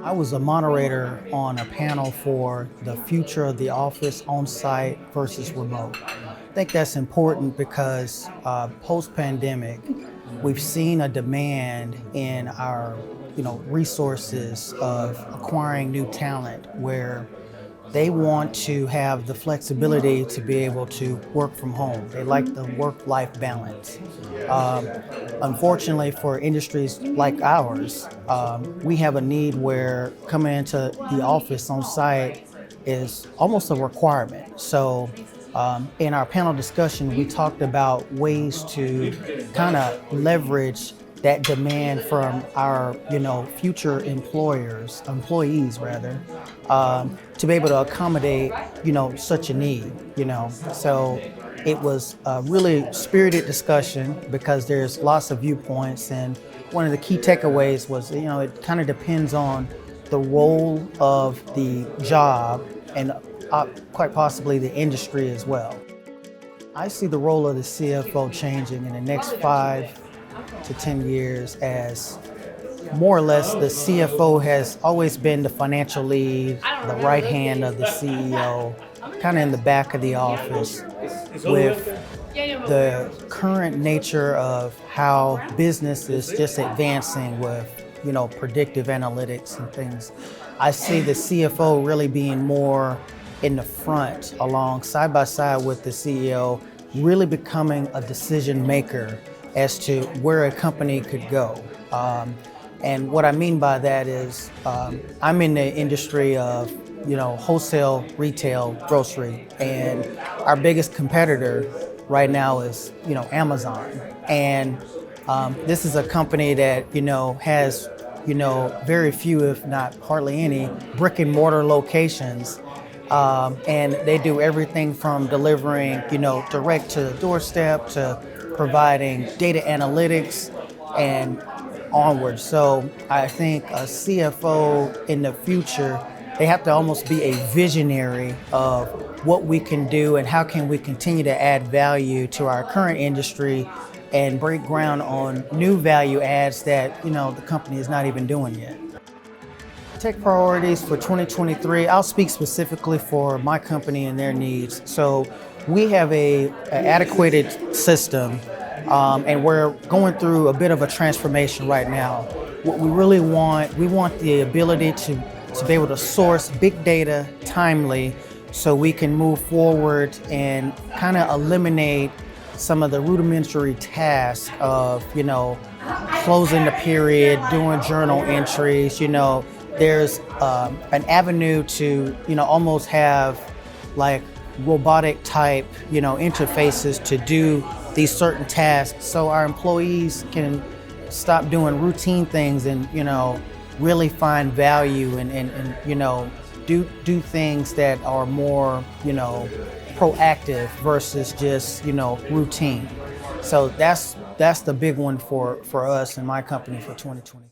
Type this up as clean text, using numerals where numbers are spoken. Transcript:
I was a moderator on a panel for the future of the office on-site versus remote. I think that's important because post-pandemic, we've seen a demand in our resources of acquiring new talent where they want to have the flexibility to be able to work from home. They like the work-life balance. Um, Unfortunately, for industries like ours, we have a need where coming into the office on site is almost a requirement. So in our panel discussion, we talked about ways to kind of leverage that demand from our, future employees rather, to be able to accommodate, such a need, So it was a really spirited discussion because there's lots of viewpoints, and one of the key takeaways was, it kind of depends on the role of the job and quite possibly the industry as well. I see the role of the CFO changing in the next 5 to 10 years as more or less the CFO has always been the financial lead, the right hand of the CEO, kind of in the back of the office. With the current nature of how business is just advancing with, predictive analytics and things, I see the CFO really being more in the front, along side by side with the CEO, really becoming a decision maker as to where a company could go. And what I mean by that is I'm in the industry of wholesale, retail, grocery, and our biggest competitor right now is Amazon. And this is a company that has very few, if not hardly any, brick and mortar locations. And they do everything from delivering, direct to the doorstep to providing data analytics and onward. So I think a CFO in the future, they have to almost be a visionary of what we can do and how can we continue to add value to our current industry and break ground on new value adds that the company is not even doing yet. Tech priorities for 2023, I'll speak specifically for my company and their needs. So we have an adequate system, and we're going through a bit of a transformation right now. What we really want, we want the ability to be able to source big data timely so we can move forward and kind of eliminate some of the rudimentary tasks of, closing the period, doing journal entries. There's an avenue to, almost have like robotic type, interfaces to do these certain tasks so our employees can stop doing routine things and, really find value and do things that are more, proactive versus just, routine. So that's the big one for us and my company for 2020.